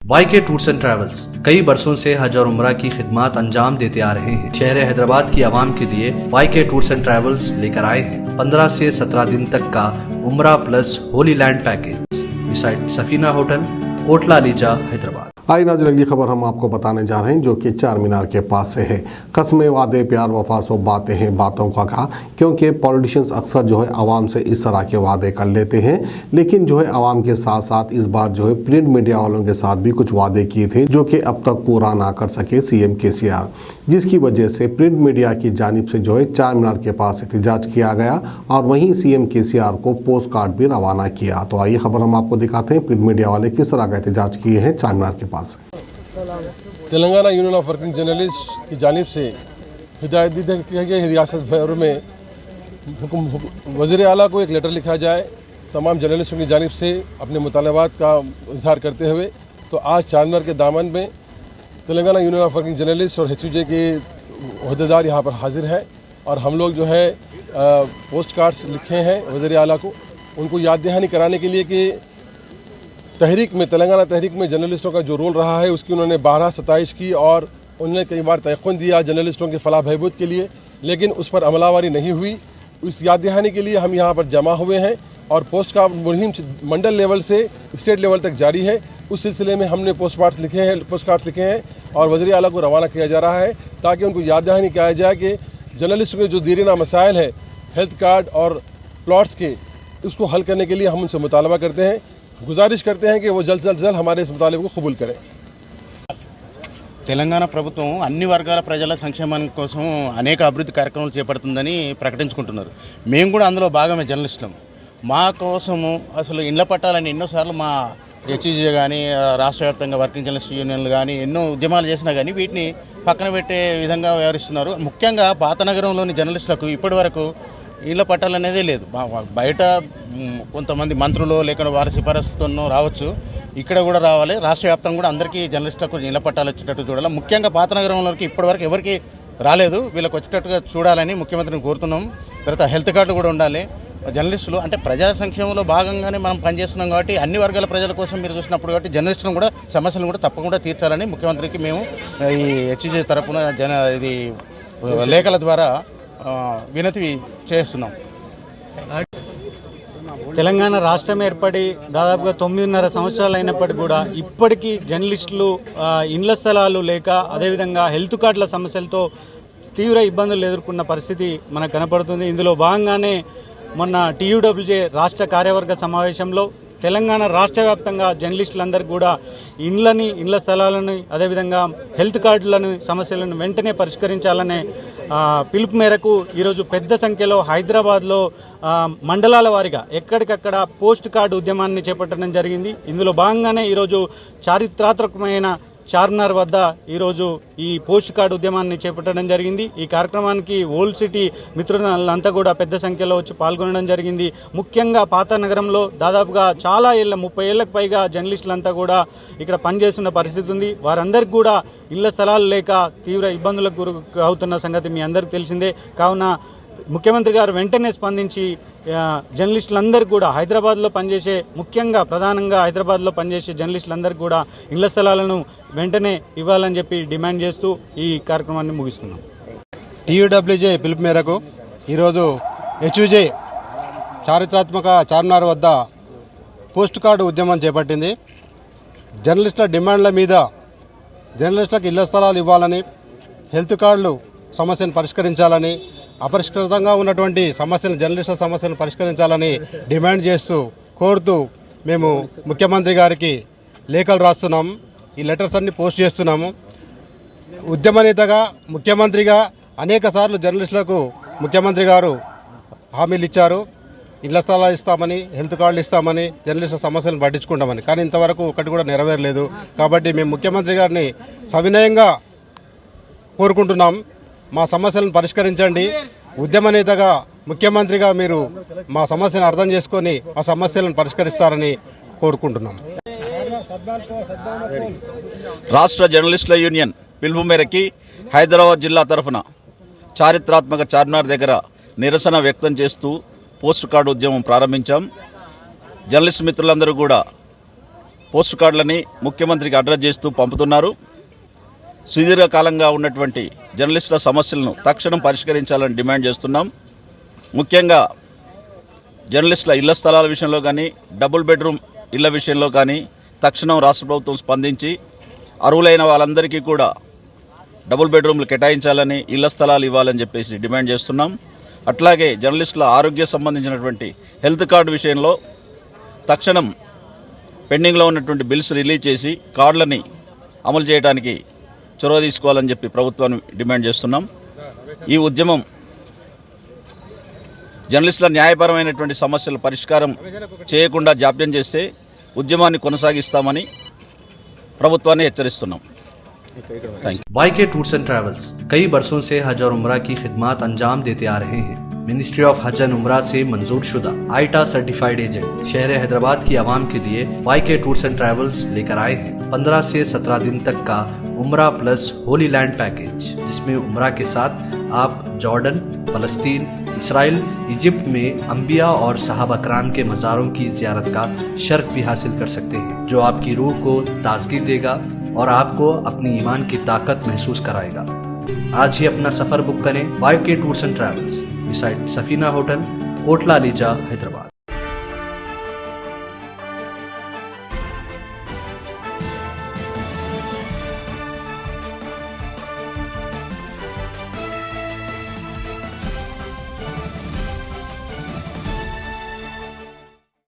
YK tours and travels कई बरसों से हज और उम्रा की खिदमत अंजाम देते आ रहे हैं। शहर हैदराबाद की आवाम के लिए YK टूर्स एंड ट्रैवल्स लेकर आए हैं 15 से 17 दिन तक का उम्रा plus holy land package beside Safina hotel, Kotla Alijah, Hyderabad. आई नाज़रीन, अगली खबर हम आपको बताने जा रहे हैं जो कि चार मीनार के पास से है। कस्में, वादे, प्यार, वफा सो बातें हैं बातों का कहा, क्योंकि पॉलिटिशियंस अक्सर जो है आवाम से इस तरह के वादे कर लेते हैं, लेकिन जो है आवाम के साथ साथ इस बार जो है प्रिंट मीडिया वालों के साथ भी कुछ वादे किए थे जो कि अब तक पूरा ना कर सके CM KCR, जिसकी वजह से प्रिंट मीडिया की जानिब से जो है चार मीनार के पास एहतजाज किया गया और वहीं CM KCR को पोस्ट कार्ड भी रवाना किया। तो आइए खबर हम आपको दिखाते हैं प्रिंट मीडिया वाले किस तरह का एहतजाज किए हैं चार मीनार के पास। Telangana union of working journalist की जानिब से हिदायत दी गई है रियासत भर में वज़ीर आला को एक लेटर लिखा जाए तमाम जर्नलिस्टों की जानिब से अपने मुतालबात का इजहार करते हुए। तो आज चारमीनार के दामन में Telangana union of working journalist और HUJ के अहदेदार यहाँ पर हाजिर हैं और हम लोग जो है पोस्ट कार्ड्स लिखे हैं वज़ीर आला को, उनको याद दहानी कराने के लिए कि तहरीक में, तेलंगाना तहरीक में जर्नलिस्टों का जो रोल रहा है उसकी उन्होंने 12-27 की और उन्होंने कई बार तयक़ुन दिया जर्नलिस्टों के फलाह बहबूद के लिए, लेकिन उस पर अमलावारी नहीं हुई। इस याद दहानी के लिए हम यहाँ पर जमा हुए हैं और पोस्ट कार्ड मुहिम मंडल लेवल से स्टेट लेवल तक जारी है। उस सिलसिले में हमने पोस्ट कार्ड्स लिखे हैं और वज़ीर आला को रवाना किया जा रहा है ताकि उनको याद दहानी किया जाए कि जर्नलिस्टों के जो दीरीना मसाइल है हेल्थ कार्ड और प्लॉट्स के, उसको हल करने के लिए हम उनसे मुतालबा करते हैं, गुजारिश करते हैं कि वो जल्द से जल्द हमारे इस मुतालिबे को कबूल करें। తెలంగాణ ప్రభుత్వం అన్ని వర్గాల ప్రజల సంక్షేమం కోసం అనేక అభివృద్ధి కార్యక్రమాలు చేపడుతుందని ప్రకటించుకుంటున్నారు. మేము కూడా అందులో భాగమే జర్నలిస్టులం. మా కోసము అసలు ఇండ్ల పట్టాలని ఎన్నోసార్లు మా HUJ కానీ రాష్ట్ర వ్యాప్తంగా వర్కింగ్ జర్నలిస్ట్ యూనియన్లు కానీ ఎన్నో ఉద్యమాలు చేసినా కానీ వీటిని పక్కన పెట్టే విధంగా వ్యవహరిస్తున్నారు. ముఖ్యంగా పాత నగరంలోని జర్నలిస్టులకు ఇప్పటి వరకు ఇళ్ల పట్టాలు అనేదే లేదు. బయట కొంతమంది మంత్రులు లేక వారి సిఫారసుతో రావచ్చు, ఇక్కడ కూడా రావాలి. రాష్ట్ర వ్యాప్తంగా కూడా అందరికీ జర్నలిస్టులకు ఇళ్ల పట్టాలు వచ్చేటట్టు చూడాలి. ముఖ్యంగా పాత నగరంలోకి ఇప్పటివరకు ఎవరికి రాలేదు, వీళ్ళకి వచ్చేటట్టుగా చూడాలని ముఖ్యమంత్రిని కోరుతున్నాం. తర్వాత హెల్త్ కార్డు కూడా ఉండాలి. జర్నలిస్టులు అంటే ప్రజా సంక్షేమంలో భాగంగానే మనం పనిచేస్తున్నాం కాబట్టి అన్ని వర్గాల ప్రజల కోసం మీరు చూసినప్పుడు కాబట్టి జర్నలిస్టులను కూడా సమస్యలను కూడా తప్పకుండా తీర్చాలని ముఖ్యమంత్రికి మేము ఈ HUJ తరఫున ఇది లేఖల ద్వారా వినతి చేస్తున్నాం. తెలంగాణ రాష్ట్రం ఏర్పడి దాదాపుగా 9.5 సంవత్సరాలు అయినప్పటికీ కూడా ఇప్పటికీ జర్నలిస్టులు ఇండ్ల స్థలాలు లేక అదేవిధంగా హెల్త్ కార్డుల సమస్యలతో తీవ్ర ఇబ్బందులు ఎదుర్కొన్న పరిస్థితి మనకు కనపడుతుంది. ఇందులో భాగంగానే మొన్న TUWJ రాష్ట్ర కార్యవర్గ సమావేశంలో తెలంగాణ రాష్ట్ర వ్యాప్తంగా జర్నలిస్టులందరికీ కూడా ఇండ్ల స్థలాలను అదేవిధంగా హెల్త్ కార్డులను సమస్యలను వెంటనే పరిష్కరించాలనే పిలుపు మేరకు ఈరోజు పెద్ద సంఖ్యలో హైదరాబాద్లో మండలాల వారీగా ఎక్కడికక్కడ పోస్ట్ కార్డు ఉద్యమాన్ని చేపట్టడం జరిగింది. ఇందులో భాగంగానే ఈరోజు చారిత్రాత్మకమైన చార్మినార్ వద్ద ఈరోజు ఈ పోస్ట్ కార్డు ఉద్యమాన్ని చేపట్టడం జరిగింది. ఈ కార్యక్రమానికి ఓల్డ్ సిటీ మిత్రులంతా కూడా పెద్ద సంఖ్యలో వచ్చి పాల్గొనడం జరిగింది. ముఖ్యంగా పాత నగరంలో దాదాపుగా చాలా 30 ఏళ్లకు పైగా జర్నలిస్టులంతా కూడా ఇక్కడ పనిచేస్తున్న పరిస్థితి ఉంది. వారందరికీ కూడా ఇళ్ల స్థలాలు లేక తీవ్ర ఇబ్బందులకు గురి అవుతున్న సంగతి మీ అందరికీ తెలిసిందే. కావున ముఖ్యమంత్రి గారు వెంటనే స్పందించి జర్నలిస్టులందరికీ కూడా హైదరాబాద్లో పనిచేసే, ముఖ్యంగా ప్రధానంగా హైదరాబాద్లో పనిచేసే జర్నలిస్టులందరికీ కూడా ఇళ్ల స్థలాలను వెంటనే ఇవ్వాలని చెప్పి డిమాండ్ చేస్తూ ఈ కార్యక్రమాన్ని ముగిస్తున్నాం. TUWJ పిలుపు మేరకు ఈరోజు HUJ చారిత్రాత్మక చార్మినార్ వద్ద పోస్ట్ కార్డు ఉద్యమం చేపట్టింది. జర్నలిస్టుల డిమాండ్ల మీద జర్నలిస్టులకు ఇళ్ల స్థలాలు ఇవ్వాలని, హెల్త్ కార్డులు సమస్యను పరిష్కరించాలని, అపరిష్కృతంగా ఉన్నటువంటి జర్నలిస్టుల సమస్యలను పరిష్కరించాలని డిమాండ్ చేస్తూ కోరుతూ మేము ముఖ్యమంత్రి గారికి లేఖలు రాస్తున్నాం. ఈ లెటర్స్ అన్ని పోస్ట్ చేస్తున్నాము. ఉద్యమ నేతగా, ముఖ్యమంత్రిగా అనేక సార్లు జర్నలిస్టులకు ముఖ్యమంత్రి గారు హామీలు ఇచ్చారు. ఇళ్ల స్థలాలు ఇస్తామని, హెల్త్ కార్డులు ఇస్తామని, జర్నలిస్టుల సమస్యలను పట్టించుకుంటామని, కానీ ఇంతవరకు ఒకటి కూడా నెరవేరలేదు. కాబట్టి మేము ముఖ్యమంత్రి గారిని సవినయంగా కోరుకుంటున్నాం, మా సమస్యలను పరిష్కరించండి. ఉద్యమ నేతగా, ముఖ్యమంత్రిగా మీరు మా సమస్యను అర్థం చేసుకొని ఆ సమస్యలను పరిష్కరిస్తారని కోరుకుంటున్నాం. రాష్ట్ర జర్నలిస్టుల యూనియన్ పిలుపు మేరకి హైదరాబాద్ జిల్లా తరఫున చారిత్రాత్మక చార్మినార్ దగ్గర నిరసన వ్యక్తం చేస్తూ పోస్ట్ కార్డు ఉద్యమం ప్రారంభించాం. జర్నలిస్ట్ మిత్రులందరూ కూడా పోస్ట్ కార్డులని ముఖ్యమంత్రికి అడ్రస్ చేస్తూ పంపుతున్నారు. సుదీర్ఘకాలంగా ఉన్నటువంటి జర్నలిస్టుల సమస్యలను తక్షణం పరిష్కరించాలని డిమాండ్ చేస్తున్నాం. ముఖ్యంగా జర్నలిస్టుల ఇళ్ల స్థలాల విషయంలో కానీ, డబుల్ బెడ్రూమ్ ఇళ్ల విషయంలో కానీ తక్షణం రాష్ట్ర ప్రభుత్వం స్పందించి అర్హులైన వాళ్ళందరికీ కూడా డబుల్ బెడ్రూమ్లు కేటాయించాలని, ఇళ్ల స్థలాలు ఇవ్వాలని చెప్పేసి డిమాండ్ చేస్తున్నాం. అట్లాగే జర్నలిస్టుల ఆరోగ్య సంబంధించినటువంటి హెల్త్ కార్డు విషయంలో తక్షణం పెండింగ్లో ఉన్నటువంటి బిల్స్ రిలీజ్ చేసి కార్డులని అమలు చేయడానికి చొరవ తీసుకోవాలని చెప్పి ప్రభుత్వాన్ని డిమాండ్ చేస్తున్నాం. ఈ ఉద్యమం జర్నలిస్టుల న్యాయపరమైనటువంటి సమస్యల పరిష్కారం చేయకుండా జాప్యం చేస్తే ఉద్యమాన్ని కొనసాగిస్తామని ప్రభుత్వాన్ని హెచ్చరిస్తున్నాం. वाईके टूर्स एंड ट्रैवल्स कई बरसों से हज और उम्रा की खिदमत अंजाम देते आ रहे हैं। मिनिस्ट्री ऑफ हज एंड उम्रा से मंजूर शुदा आईटा सर्टिफाइड एजेंट शहर हैदराबाद की आवाम के लिए वाईके टूर्स एंड ट्रैवल्स लेकर आए हैं 15 से 17 दिन तक का उम्रा प्लस होली लैंड पैकेज, जिसमें उम्रा के साथ आप जॉर्डन, फलस्तीन, इसराइल, इजिप्ट में अंबिया और सहाबा कराम के मज़ारों की जियारत का शर्फ भी हासिल कर सकते हैं, जो आपकी रूह को ताजगी देगा और आपको अपनी ईमान की ताकत महसूस कराएगा। आज ही अपना सफर बुक करें YK tours and travels, beside Safina hotel, Kotla Alijah, Hyderabad.